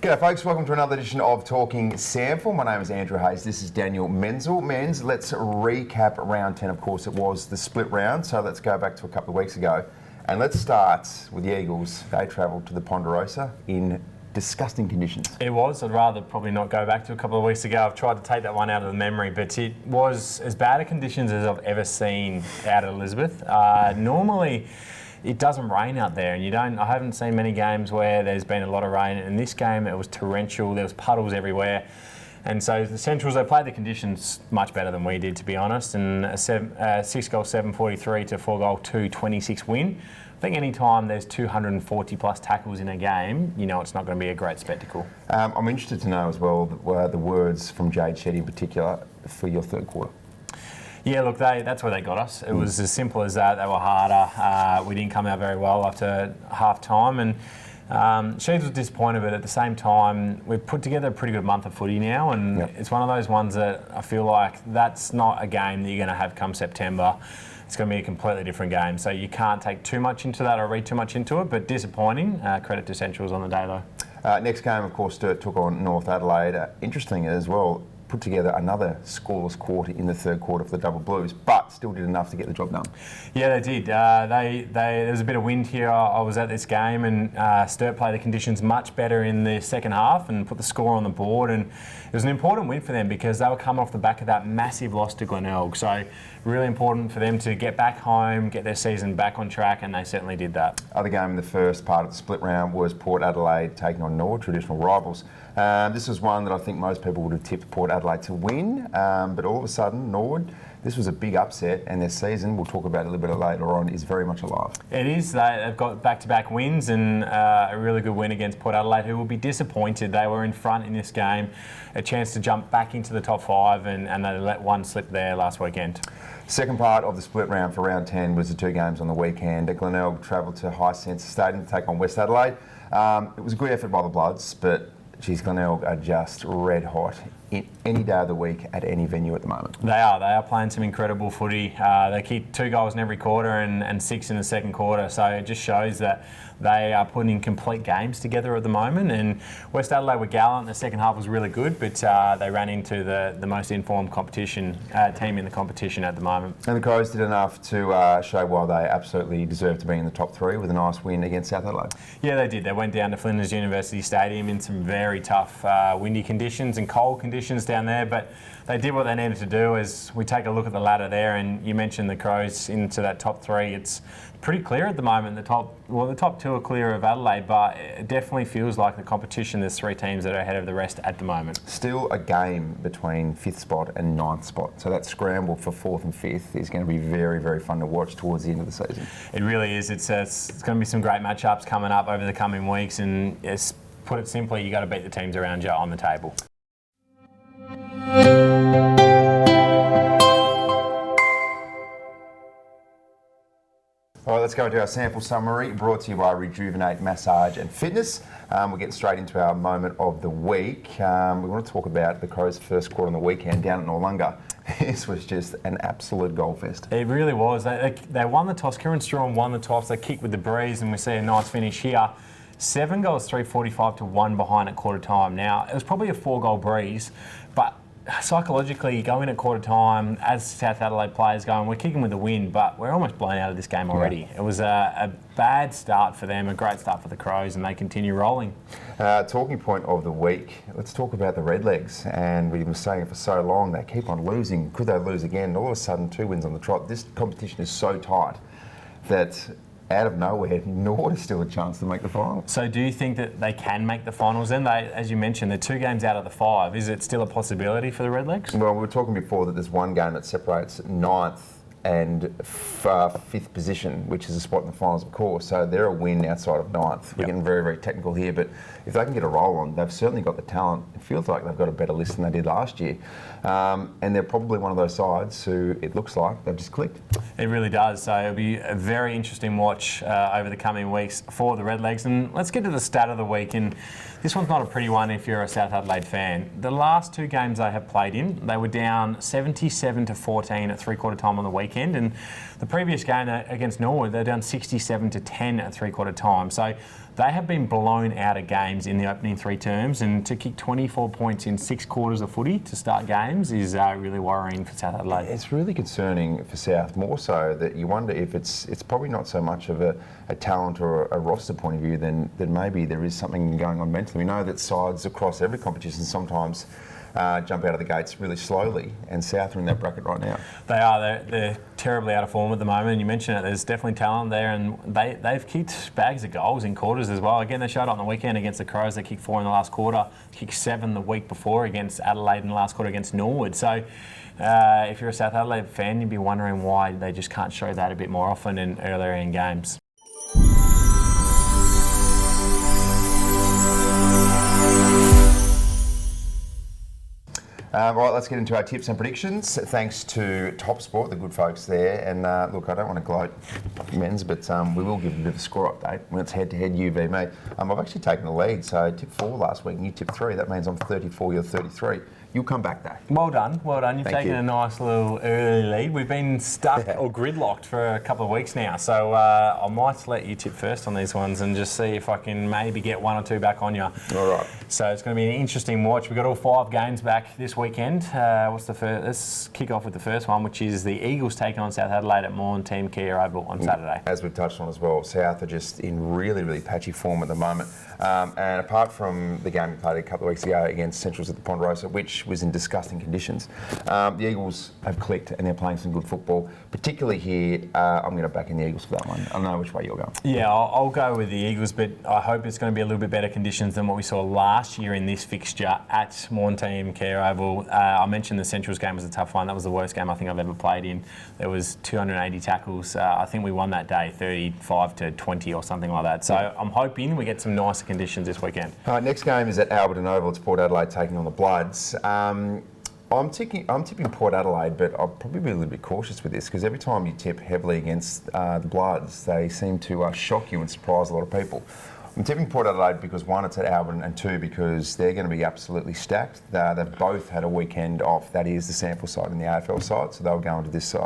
G'day folks, welcome to another edition of Talking SANFL. My name is Andrew Hayes, this is Daniel Menzel. Menz, let's recap round 10. Of course, it was the split round, so let's go back to a couple of weeks ago. And let's start with the Eagles. They travelled to the Ponderosa in disgusting conditions. It was. I'd rather probably not go back to a couple of weeks ago. I've tried to take that one out of the memory, but it was as bad a conditions as I've ever seen out at Elizabeth. Normally, it doesn't rain out there, and I haven't seen many games where there's been a lot of rain. In this game, it was torrential. There was puddles everywhere. And so the Centrals, they played the conditions much better than we did, to be honest. And a 6-goal, 743 to 4-goal, 226 win. I think any time there's 240 plus tackles in a game, you know it's not going to be a great spectacle. I'm interested to know as well the words from Jade Shetty in particular for your third quarter. Yeah, look, that's where they got us. It was as simple as that. They were harder. We didn't come out very well after half time, and Sheeds was disappointed, but at the same time, we've put together a pretty good month of footy now, and It's one of those ones that I feel like that's not a game that you're going to have come September. It's going to be a completely different game, so you can't take too much into that or read too much into it, but disappointing. Credit to Centrals on the day, though. Next game, of course, took on North Adelaide. Interesting as well, put together another scoreless quarter in the third quarter for the Double Blues, but still did enough to get the job done. Yeah, they did. There was a bit of wind here. I was at this game, and Sturt played the conditions much better in the second half and put the score on the board. And it was an important win for them because they were coming off the back of that massive loss to Glenelg. So really important for them to get back home, get their season back on track, and they certainly did that. Other game in the first part of the split round was Port Adelaide taking on Nord, traditional rivals. This was one that I think most people would have tipped Port Adelaide to win, but all of a sudden, Nord, this was a big upset, and their season, we'll talk about it a little bit later on, is very much alive. It is. They've got back-to-back wins and a really good win against Port Adelaide, who will be disappointed. They were in front in this game, a chance to jump back into the top five, and they let one slip there last weekend. Second part of the split round for round 10 was the two games on the weekend. Glenelg travelled to Hisense Stadium to take on West Adelaide. It was a good effort by the Bloods, but geez, Glenelg are just red hot in any day of the week at any venue at the moment. They are playing some incredible footy. They kick 2 goals in every quarter and 6 in the second quarter. So it just shows that they are putting complete games together at the moment. And West Adelaide were gallant. The second half was really good, but they ran into the most informed competition team in the competition at the moment. And the Crows did enough to show why they absolutely deserve to be in the top 3 with a nice win against South Adelaide. Yeah, they did. They went down to Flinders University Stadium in some very tough windy conditions and cold conditions down there, but they did what they needed to do. As we take a look at the ladder there, and you mentioned the Crows into that top 3, it's pretty clear at the moment. The top 2 are clear of Adelaide, but it definitely feels like the competition, there's 3 teams that are ahead of the rest at the moment. Still a game between 5th spot and 9th spot, so that scramble for 4th and 5th is going to be very, very fun to watch towards the end of the season. It really is. It's going to be some great matchups coming up over the coming weeks, and put it simply, you got to beat the teams around you on the table. All right, let's go into our sample summary brought to you by Rejuvenate Massage and Fitness. We're getting straight into our moment of the week. We want to talk about the Crows' first quarter on the weekend down at Noarlunga. This was just an absolute goal fest. It really was. They won the toss. Kieran Strachan won the toss. They kicked with the breeze, and we see a nice finish here. 7 goals, 3:45 to 1 behind at quarter time. Now, it was probably a 4-goal breeze, but psychologically, you go in at quarter time, as South Adelaide players going, we're kicking with the wind, but we're almost blown out of this game already. Yeah. It was a bad start for them, a great start for the Crows, and they continue rolling. Talking point of the week, let's talk about the Redlegs. And we've been saying it for so long, they keep on losing. Could they lose again? And all of a sudden, 2 wins on the trot. This competition is so tight that out of nowhere, Nord is still a chance to make the final. So do you think that they can make the finals then? As you mentioned, they're 2 games out of the 5. Is it still a possibility for the Redlegs? Well, we were talking before that there's one game that separates 9th and 5th position, which is a spot in the finals, of course. So they're a win outside of 9th. We're getting very, very technical here, but if they can get a roll on, they've certainly got the talent. It feels like they've got a better list than they did last year. And they're probably one of those sides who it looks like they've just clicked. It really does. So it'll be a very interesting watch over the coming weeks for the Redlegs. And let's get to the stat of the week. And this one's not a pretty one if you're a South Adelaide fan. The last 2 games they have played in, they were down 77 to 14 at 3/4 time on the weekend. And the previous game against Norwood, they're down 67 to 10 at 3/4 time. So They have been blown out of games in the opening 3 terms, and to kick 24 points in 6 quarters of footy to start games is really worrying for South Adelaide. It's really concerning for South, more so that you wonder if it's probably not so much of a talent or a roster point of view than maybe there is something going on mentally. We know that sides across every competition sometimes jump out of the gates really slowly, and South are in that bracket right now. They are. They're terribly out of form at the moment. And you mentioned it. There's definitely talent there, and they've kicked bags of goals in quarters as well. Again, they showed up on the weekend against the Crows. They kicked 4 in the last quarter. Kicked 7 the week before against Adelaide in the last quarter against Norwood. So if you're a South Adelaide fan, you'd be wondering why they just can't show that a bit more often and earlier in games. Right, let's get into our tips and predictions. Thanks to Top Sport, the good folks there. And look, I don't want to gloat men's, but we will give a bit of a score update when it's head-to-head you v me. I've actually taken the lead, so I tipped 4 last week and you tipped 3. That means I'm 34, you're 33. You'll come back though. Well done, well done. You've taken a nice little early lead. We've been stuck or gridlocked for a couple of weeks now, so I might let you tip first on these ones and just see if I can maybe get 1 or 2 back on you. All right. So it's going to be an interesting watch. We've got all 5 games back this weekend. What's the first? Let's kick off with the first one, which is the Eagles taking on South Adelaide at Morn Team Kia Oval on Saturday. As we've touched on as well, South are just in really, really patchy form at the moment. And apart from the game we played a couple of weeks ago against Centrals at the Ponderosa, which was in disgusting conditions, the Eagles have clicked and they're playing some good football. Particularly here, I'm going to back in the Eagles for that one. I don't know which way you're going. Yeah, I'll go with the Eagles, but I hope it's going to be a little bit better conditions than what we saw last year in this fixture at Morn Team Care Oval. I mentioned the Centrals game was a tough one. That was the worst game I think I've ever played in. There was 280 tackles. I think we won that day 35-20 or something like that. So I'm hoping we get some nicer conditions this weekend. Next game is at Alberton Oval. It's Port Adelaide taking on the Bloods. I'm tipping Port Adelaide, but I'll probably be a little bit cautious with this because every time you tip heavily against the Bloods, they seem to shock you and surprise a lot of people. I'm tipping Port Adelaide because 1, it's at Alberton, and 2, because they're going to be absolutely stacked. They've both had a weekend off. That is the SANFL side and the AFL side, so they'll go into this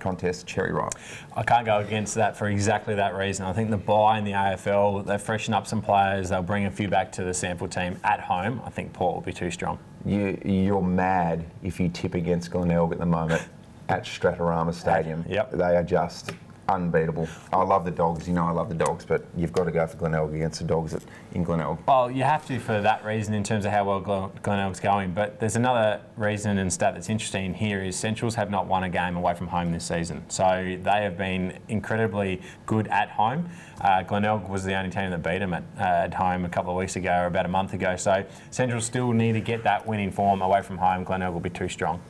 contest cherry ripe. I can't go against that for exactly that reason. I think the bye in the AFL, they've freshened up some players. They'll bring a few back to the SANFL team at home. I think Port will be too strong. You're mad if you tip against Glenelg at the moment at Stratorama Stadium. Yep. They are just unbeatable. I love the Dogs, I love the Dogs, but you've got to go for Glenelg against the Dogs in Glenelg. Well, you have to for that reason in terms of how well Glenelg's going, but there's another reason and stat that's interesting here is Centrals have not won a game away from home this season. So they have been incredibly good at home. Glenelg was the only team that beat them at home a couple of weeks ago or about a month ago. So Centrals still need to get that winning form away from home. Glenelg will be too strong.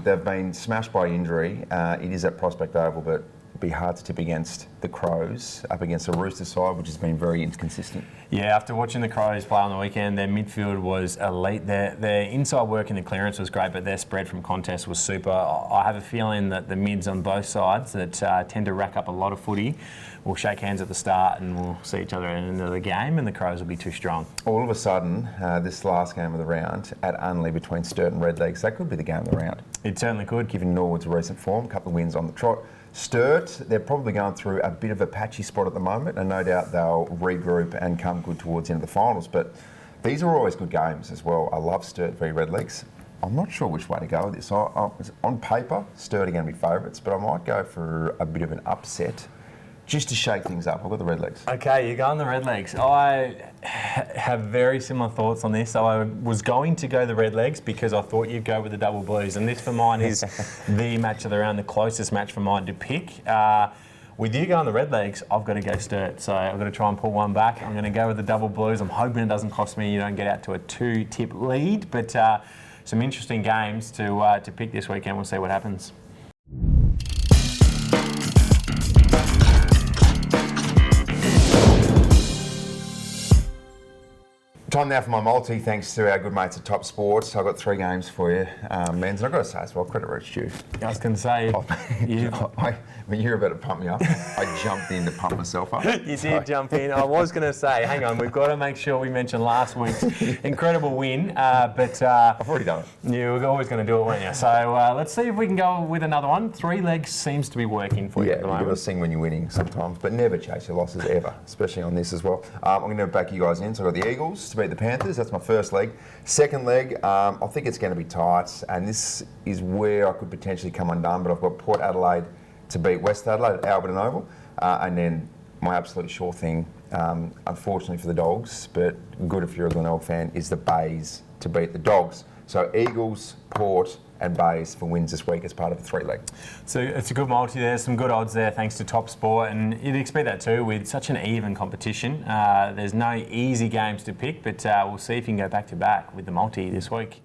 They've been smashed by injury. It is at Prospect Oval, but be hard to tip against the Crows, up against the Roosters side, which has been very inconsistent. Yeah, after watching the Crows play on the weekend, their midfield was elite. Their inside work in the clearance was great, but their spread from contest was super. I have a feeling that the mids on both sides that tend to rack up a lot of footy will shake hands at the start and we'll see each other at the end of the game and the Crows will be too strong. All of a sudden, this last game of the round at Unley between Sturt and Redlegs, that could be the game of the round. It certainly could. Given Norwood's recent form, a couple of wins on the trot. Sturt, they're probably going through a bit of a patchy spot at the moment, and no doubt they'll regroup and come good towards the end of the finals. But these are always good games as well. I love Sturt v Redlegs. I'm not sure which way to go with this. On paper, Sturt are going to be favourites, but I might go for a bit of an upset just to shake things up. I've got the Redlegs. Okay, you're going the Redlegs. I have very similar thoughts on this. I was going to go the Redlegs because I thought you'd go with the Double Blues, and this for mine is the match of the round, the closest match for mine to pick. With you going the Redlegs, I've got to go Sturt, so I've got to try and pull one back. I'm going to go with the Double Blues. I'm hoping it doesn't cost me. You don't get out to a 2-tip lead, but some interesting games to pick this weekend. We'll see what happens. Time now for my multi, thanks to our good mates at Top Sports. I've got 3 games for you, Menz. And I've got to say as well, credit where it's due. I was going to say, When you were about to pump me up, I jumped in to pump myself up. You did jump in. I was going to say, hang on, we've got to make sure we mention last week's incredible win. But I've already done it. you were always going to do it, weren't you? So let's see if we can go with another one. 3 legs seems to be working for you at the you've got to moment. sing when you're winning sometimes, but never chase your losses ever, especially on this as well. I'm going to back you guys in. So I've got the Eagles to beat the Panthers. That's my first leg. Second leg, I think it's going to be tight, and this is where I could potentially come undone, but I've got Port Adelaide to beat West Adelaide at Albert and Oval, and then my absolute sure thing, unfortunately for the Dogs, but good if you're a Glenelg fan, is the Bays to beat the Dogs. So Eagles, Port and Bays for wins this week as part of a 3-leg. So it's a good multi there, some good odds there thanks to Top Sport, and you'd expect that too with such an even competition. There's no easy games to pick, but we'll see if you can go back to back with the multi this week.